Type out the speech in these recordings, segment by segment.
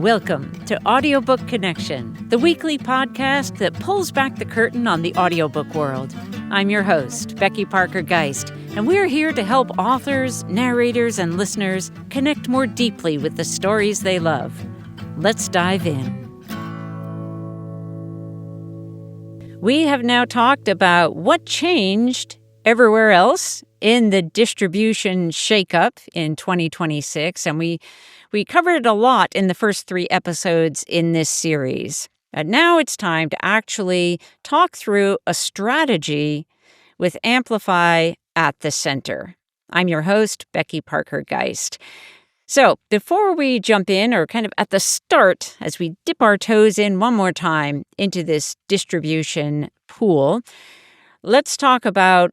Welcome to Audiobook Connection, the weekly podcast that pulls back the curtain on the audiobook world. I'm your host, Becky Parker-Geist, and we're here to help authors, narrators, and listeners connect more deeply with the stories they love. Let's dive in. We have now talked about what changed everywhere else in the distribution shakeup in 2026, and we covered it a lot in the first 3 episodes in this series. And now it's time to actually talk through a strategy with AMPlify at the center. I'm your host, Becky Parker-Geist. So before we jump in, or kind of at the start, as we dip our toes in one more time into this distribution pool, let's talk about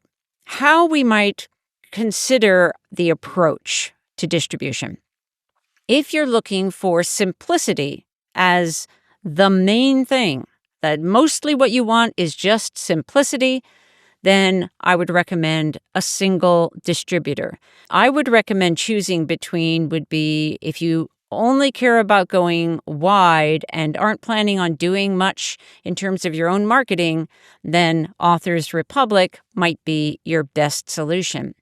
how we might consider the approach to distribution. If you're looking for simplicity as the main thing, that mostly what you want is just simplicity, then I would recommend a single distributor. I would recommend choosing between would be if you only care about going wide and aren't planning on doing much in terms of your own marketing, then Authors Republic might be your best solution.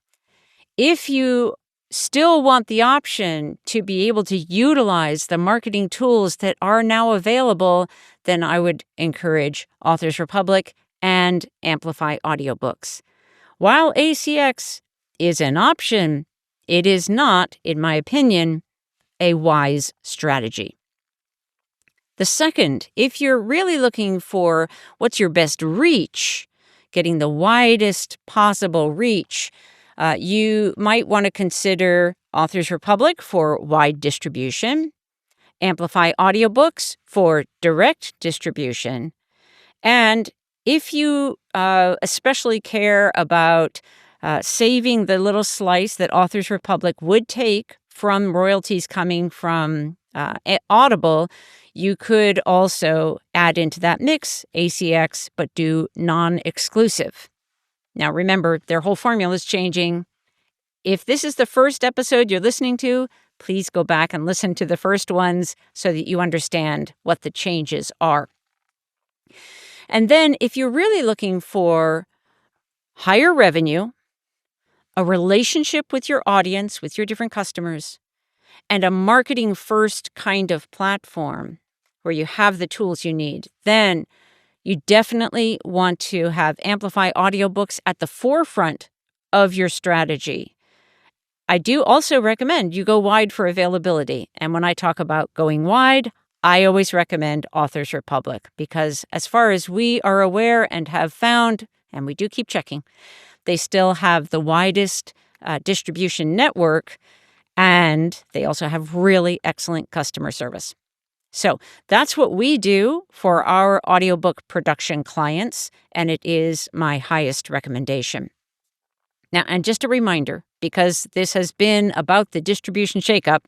If you still want the option to be able to utilize the marketing tools that are now available, then I would encourage Authors Republic and AMPlify Audiobooks. While ACX is an option, it is not, in my opinion, a wise strategy. The second, if you're really looking for what's your best reach, getting the widest possible reach, you might want to consider Authors Republic for wide distribution, AMPlify Audiobooks for direct distribution, and if you especially care about saving the little slice that Authors Republic would take from royalties coming from Audible, you could also add into that mix ACX, but do non-exclusive. Now, remember, their whole formula is changing. If this is the first episode you're listening to, please go back and listen to the first ones so that you understand what the changes are. And then if you're really looking for higher revenue, a relationship with your audience, with your different customers, and a marketing-first kind of platform where you have the tools you need, then you definitely want to have AMPlify Audiobooks at the forefront of your strategy. I do also recommend you go wide for availability. And when I talk about going wide, I always recommend Authors Republic because as far as we are aware and have found, and we do keep checking, they still have the widest distribution network, and they also have really excellent customer service. So that's what we do for our audiobook production clients, and it is my highest recommendation. Now, and just a reminder, because this has been about the distribution shakeup,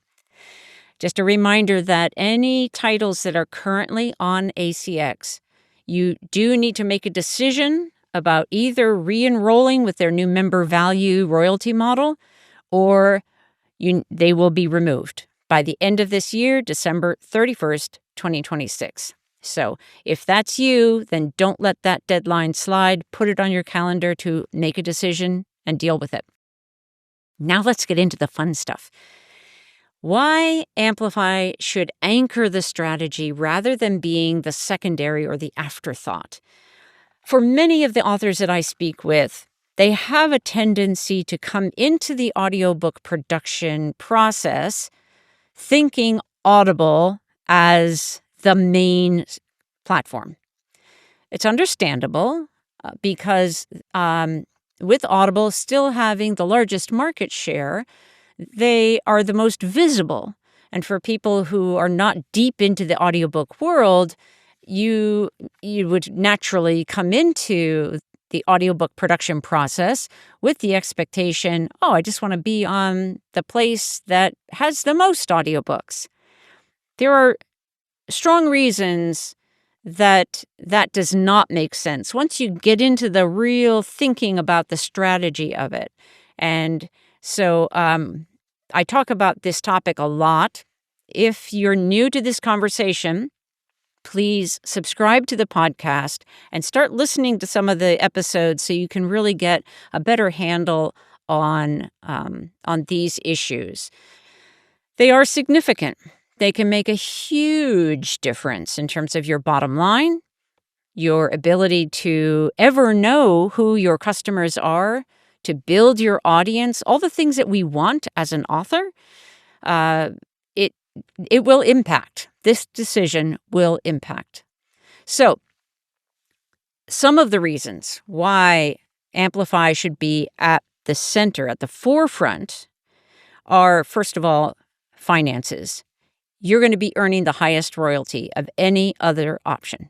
just a reminder that any titles that are currently on ACX, you do need to make a decision about either re-enrolling with their new member value royalty model, or they will be removed by the end of this year, December 31st, 2026. So if that's you, then don't let that deadline slide. Put it on your calendar to make a decision and deal with it. Now let's get into the fun stuff. Why AMPlify should anchor the strategy rather than being the secondary or the afterthought. For many of the authors that I speak with, they have a tendency to come into the audiobook production process thinking Audible as the main platform. It's understandable because with Audible still having the largest market share, they are the most visible. And for people who are not deep into the audiobook world, you would naturally come into the audiobook production process with the expectation, I just want to be on the place that has the most audiobooks. There are strong reasons that does not make sense once you get into the real thinking about the strategy of it. And so I talk about this topic a lot if you're new to this conversation, please subscribe to the podcast and start listening to some of the episodes so you can really get a better handle on these issues. They are significant. They can make a huge difference in terms of your bottom line, your ability to ever know who your customers are, to build your audience, all the things that we want as an author. It will impact. This decision will impact. So, some of the reasons why Amplify should be at the center, at the forefront, are, first of all, finances. You're going to be earning the highest royalty of any other option,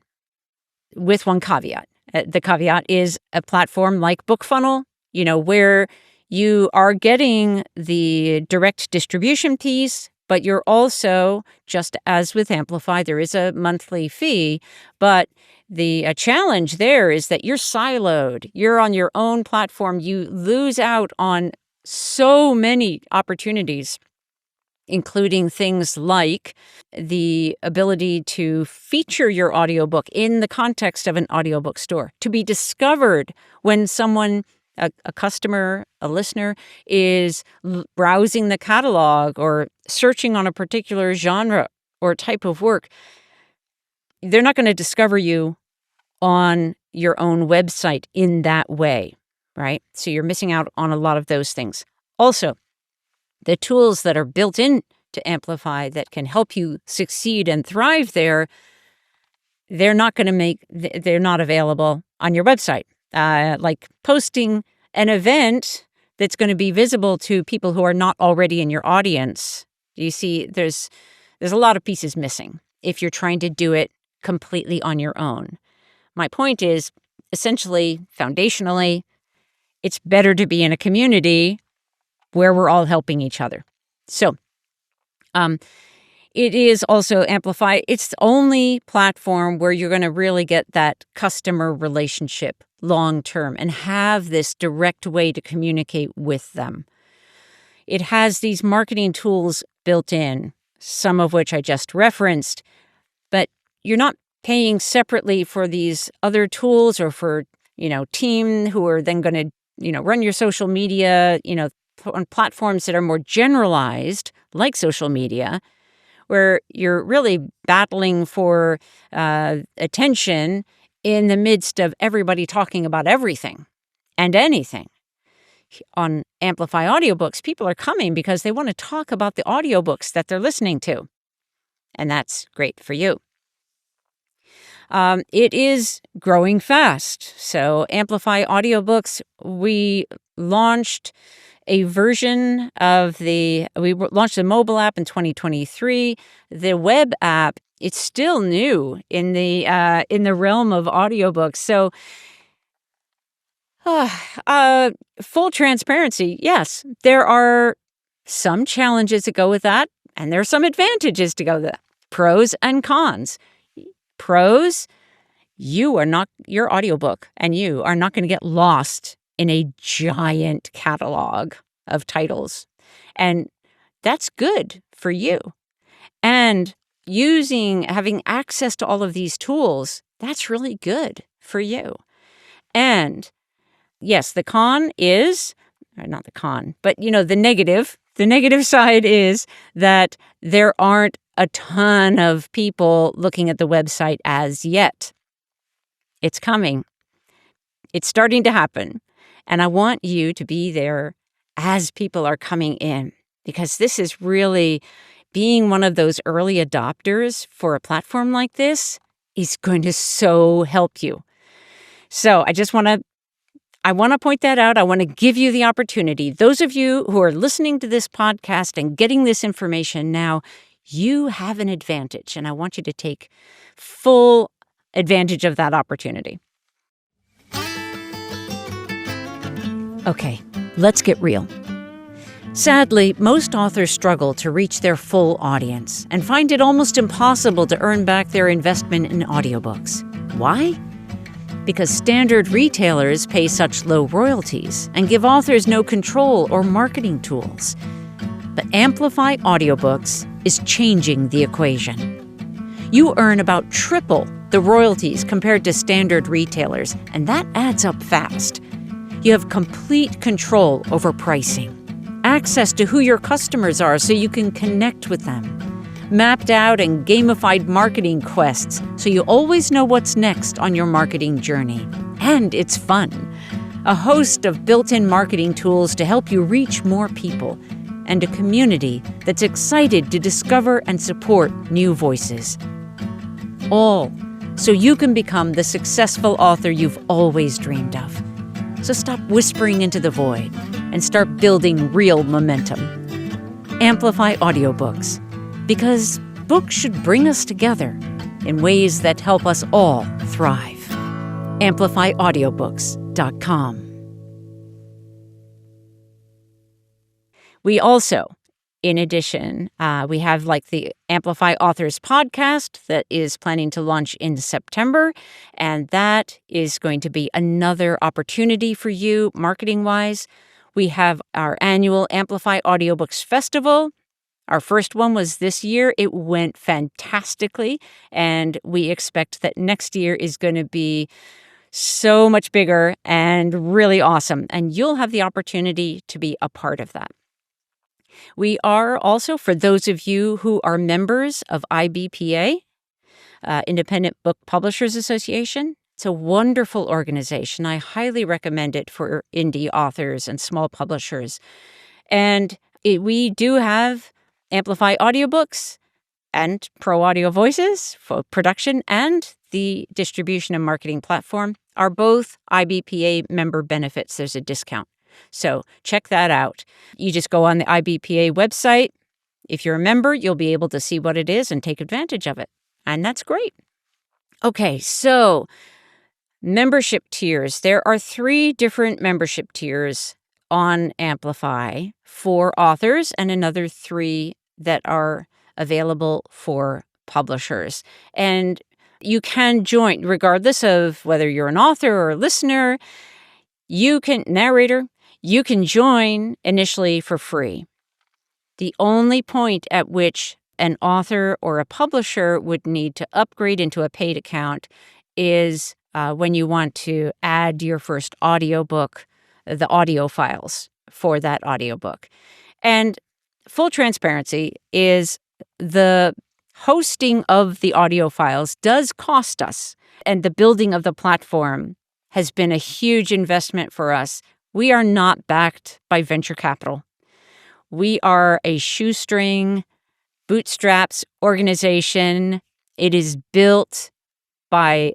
with one caveat. The caveat is a platform like BookFunnel, where you are getting the direct distribution piece, but you're also, just as with Amplify, there is a monthly fee, but the challenge there is that you're siloed. You're on your own platform. You lose out on so many opportunities, including things like the ability to feature your audiobook in the context of an audiobook store, to be discovered when someone, a customer, a listener, is browsing the catalog or searching on a particular genre or type of work. They're not going to discover you on your own website in that way, right? So you're missing out on a lot of those things. Also, the tools that are built in to Amplify that can help you succeed and thrive there, they're not available on your website. Like posting an event that's going to be visible to people who are not already in your audience. You see, there's a lot of pieces missing if you're trying to do it completely on your own. My point is, essentially, foundationally, it's better to be in a community where we're all helping each other. So, it is also Amplify. It's the only platform where you're going to really get that customer relationship long term and have this direct way to communicate with them. It has these marketing tools built in, some of which I just referenced, but you're not paying separately for these other tools or for, team who are then going to, run your social media, on platforms that are more generalized, like social media, where you're really battling for attention in the midst of everybody talking about everything and anything. On Amplify Audiobooks, people are coming because they want to talk about the audiobooks that they're listening to. And that's great for you. It is growing fast. So Amplify Audiobooks, we launched a version of we launched the mobile app in 2023. The web app, it's still new in the realm of audiobooks. So, full transparency, yes, there are some challenges that go with that, and there are some advantages to go with that. Pros and cons. Pros, your audiobook and you are not going to get lost in a giant catalog of titles. And that's good for you. And having access to all of these tools, that's really good for you. And yes, the con is, or not the con, but the negative side is that there aren't a ton of people looking at the website as yet. It's coming. It's starting to happen. And I want you to be there as people are coming in, because this is really being one of those early adopters for a platform like this is going to so help you. So I want to point that out. I want to give you the opportunity. Those of you who are listening to this podcast and getting this information now, you have an advantage, and I want you to take full advantage of that opportunity. Okay, let's get real. Sadly, most authors struggle to reach their full audience and find it almost impossible to earn back their investment in audiobooks. Why? Because standard retailers pay such low royalties and give authors no control or marketing tools. But Amplify Audiobooks is changing the equation. You earn about triple the royalties compared to standard retailers, and that adds up fast. You have complete control over pricing, access to who your customers are so you can connect with them, mapped out and gamified marketing quests so you always know what's next on your marketing journey. And it's fun. A host of built-in marketing tools to help you reach more people, and a community that's excited to discover and support new voices. All so you can become the successful author you've always dreamed of. So stop whispering into the void and start building real momentum. Amplify Audiobooks, because books should bring us together in ways that help us all thrive. AmplifyAudiobooks.com. We also, in addition, we have the Amplify Authors podcast that is planning to launch in September, and that is going to be another opportunity for you marketing-wise. We have our annual Amplify Audiobooks Festival. Our first one was this year. It went fantastically, and we expect that next year is going to be so much bigger and really awesome, and you'll have the opportunity to be a part of that. We are also, for those of you who are members of IBPA, Independent Book Publishers Association, it's a wonderful organization. I highly recommend it for indie authors and small publishers. And we do have Amplify Audiobooks and Pro Audio Voices for production, and the distribution and marketing platform are both IBPA member benefits. There's a discount. So check that out. You just go on the IBPA website. If you're a member, you'll be able to see what it is and take advantage of it. And that's great. Okay, so membership tiers. There are 3 different membership tiers on Amplify for authors, and another 3 that are available for publishers. And you can join regardless of whether you're an author or a listener. You can join initially for free. The only point at which an author or a publisher would need to upgrade into a paid account is when you want to add your first audiobook, the audio files for that audiobook. And full transparency is the hosting of the audio files does cost us, and the building of the platform has been a huge investment for us. We are not backed by venture capital. We are a shoestring, bootstraps organization. It is built by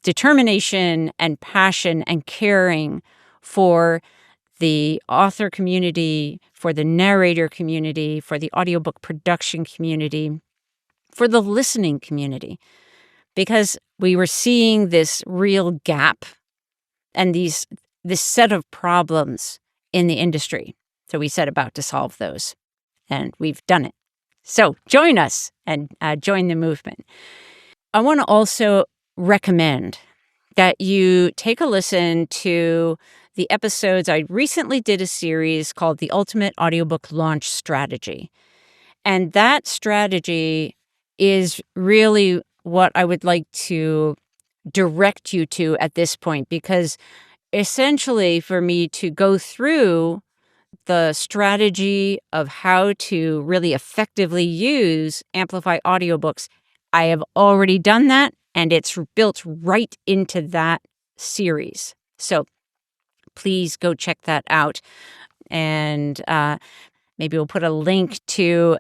determination and passion and caring for the author community, for the narrator community, for the audiobook production community, for the listening community, because we were seeing this real gap and this set of problems in the industry. So we set about to solve those, and we've done it. So join us and join the movement. I want to also recommend that you take a listen to the episodes. I recently did a series called The Ultimate Audiobook Launch Strategy. And that strategy is really what I would like to direct you to at this point, because essentially for me to go through the strategy of how to really effectively use Amplify Audiobooks, I have already done that, and it's built right into that series. So please go check that out. And maybe we'll put a link to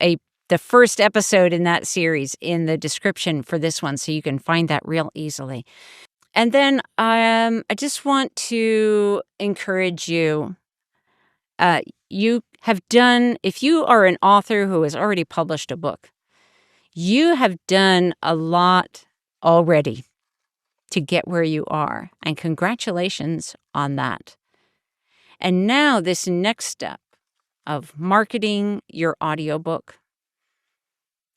the first episode in that series in the description for this one, so you can find that real easily. And then I just want to encourage you. If you are an author who has already published a book, you have done a lot already to get where you are. And congratulations on that. And now this next step of marketing your audiobook,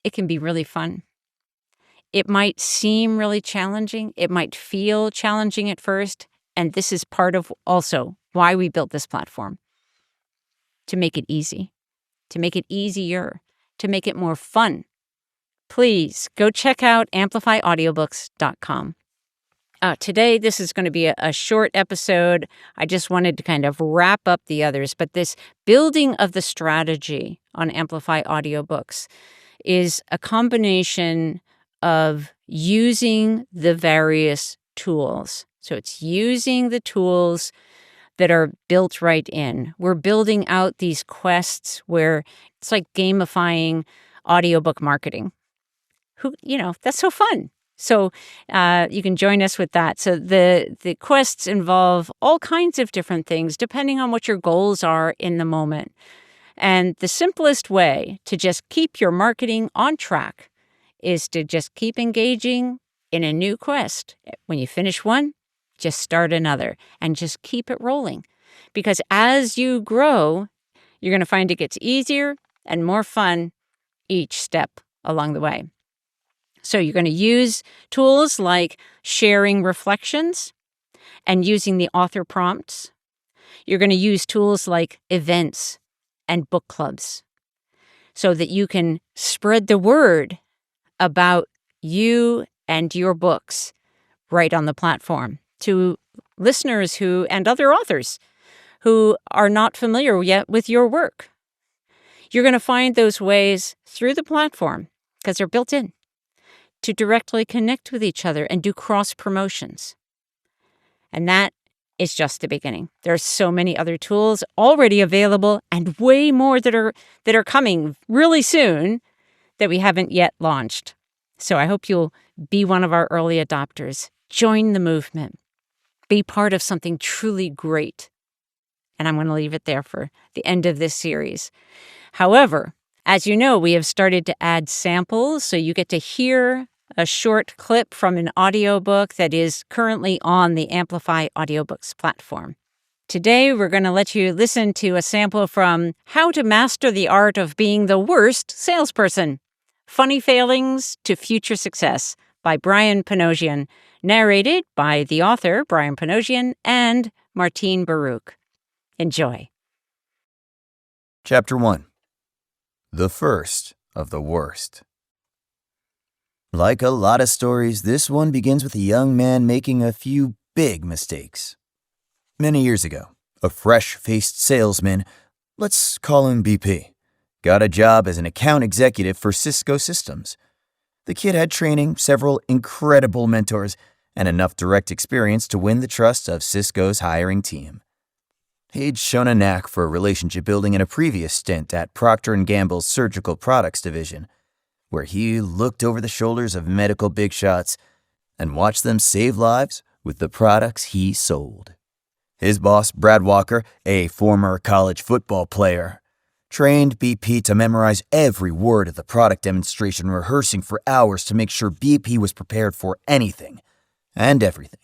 it can be really fun. It might seem really challenging. It might feel challenging at first. And this is part of also why we built this platform, to make it easy, to make it easier, to make it more fun. Please go check out AMPlifyAudiobooks.com. Today, this is going to be a short episode. I just wanted to kind of wrap up the others, but this building of the strategy on Amplify Audiobooks is a combination of using the various tools. So it's using the tools that are built right in. We're building out these quests where it's like gamifying audiobook marketing. That's so fun. So you can join us with that. So the quests involve all kinds of different things depending on what your goals are in the moment. And the simplest way to just keep your marketing on track is to just keep engaging in a new quest. When you finish one, just start another and just keep it rolling. Because as you grow, you're going to find it gets easier and more fun each step along the way. So you're going to use tools like sharing reflections and using the author prompts. You're going to use tools like events and book clubs so that you can spread the word about you and your books right on the platform to listeners and other authors who are not familiar yet with your work. You're going to find those ways through the platform because they're built in to directly connect with each other and do cross-promotions. And that is just the beginning. There are so many other tools already available and way more that are coming really soon that we haven't yet launched. So I hope you'll be one of our early adopters. Join the movement. Be part of something truly great. And I'm going to leave it there for the end of this series. However, as you know, we have started to add samples, so you get to hear a short clip from an audiobook that is currently on the Amplify Audiobooks platform. Today, we're going to let you listen to a sample from How to Master the Art of Being the Worst Salesperson: Funny Failings to Future Success by Brian Panosian, narrated by the author, Brian Panosian, and Martine Baruch. Enjoy. Chapter 1. The First of the Worst. Like a lot of stories, this one begins with a young man making a few big mistakes. Many years ago, a fresh-faced salesman, let's call him BP, got a job as an account executive for Cisco Systems. The kid had training, several incredible mentors, and enough direct experience to win the trust of Cisco's hiring team. He'd shown a knack for relationship building in a previous stint at Procter & Gamble's Surgical Products division, where he looked over the shoulders of medical big shots and watched them save lives with the products he sold. His boss, Brad Walker, a former college football player, trained BP to memorize every word of the product demonstration, rehearsing for hours to make sure BP was prepared for anything and everything.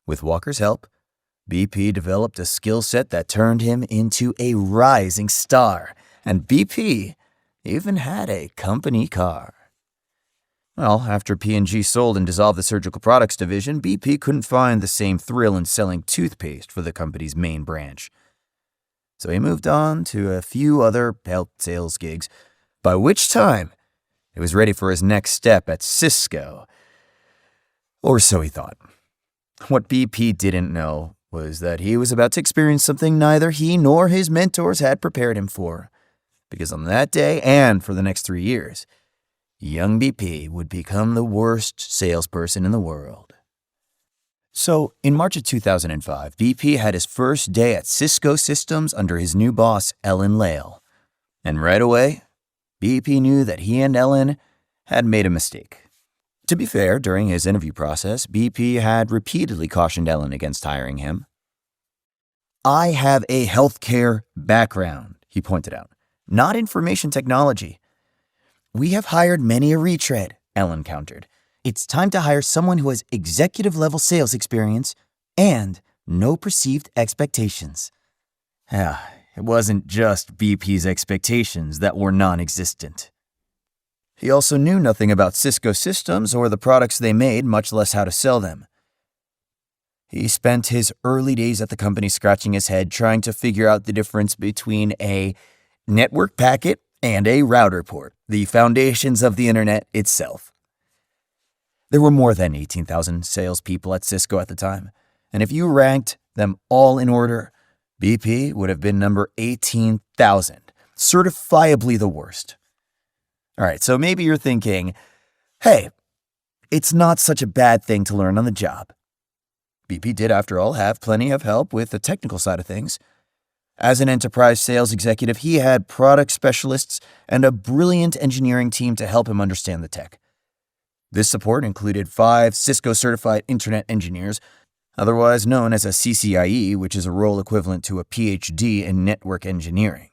With Walker's help, BP developed a skill set that turned him into a rising star, and BP even had a company car. Well, after P&G sold and dissolved the Surgical Products division, BP couldn't find the same thrill in selling toothpaste for the company's main branch. So he moved on to a few other health sales gigs, by which time he was ready for his next step at Cisco. Or so he thought. What BP didn't know was that he was about to experience something neither he nor his mentors had prepared him for. Because on that day, and for the next 3 years, young BP would become the worst salesperson in the world. So, in March of 2005, BP had his first day at Cisco Systems under his new boss, Ellen Lale. And right away, BP knew that he and Ellen had made a mistake. To be fair, during his interview process, BP had repeatedly cautioned Ellen against hiring him. "I have a healthcare background," he pointed out, "not information technology." "We have hired many a retread," Ellen countered. "It's time to hire someone who has executive-level sales experience and no perceived expectations." It wasn't just BP's expectations that were non-existent. He also knew nothing about Cisco Systems or the products they made, much less how to sell them. He spent his early days at the company scratching his head trying to figure out the difference between a network packet and a router port, the foundations of the internet itself. There were more than 18,000 salespeople at Cisco at the time, and if you ranked them all in order, BP would have been number 18,000, certifiably the worst. All right, so maybe you're thinking, hey, it's not such a bad thing to learn on the job. BP did, after all, have plenty of help with the technical side of things. As an enterprise sales executive, he had product specialists and a brilliant engineering team to help him understand the tech. This support included 5 Cisco-certified Internet engineers, otherwise known as a CCIE, which is a role equivalent to a PhD in network engineering.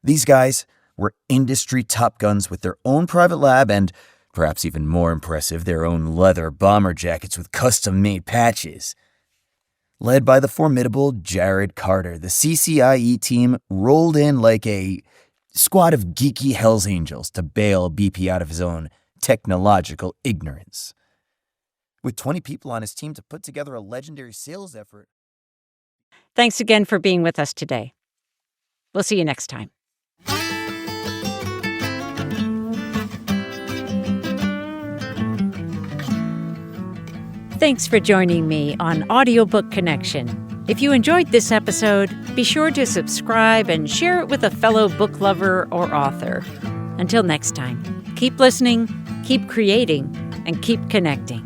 These guys were industry top guns with their own private lab and, perhaps even more impressive, their own leather bomber jackets with custom-made patches. Led by the formidable Jared Carter, the CCIE team rolled in like a squad of geeky Hells Angels to bail BP out of his own technological ignorance. With 20 people on his team to put together a legendary sales effort. Thanks again for being with us today. We'll see you next time. Thanks for joining me on Audiobook Connection. If you enjoyed this episode, be sure to subscribe and share it with a fellow book lover or author. Until next time, keep listening, keep creating, and keep connecting.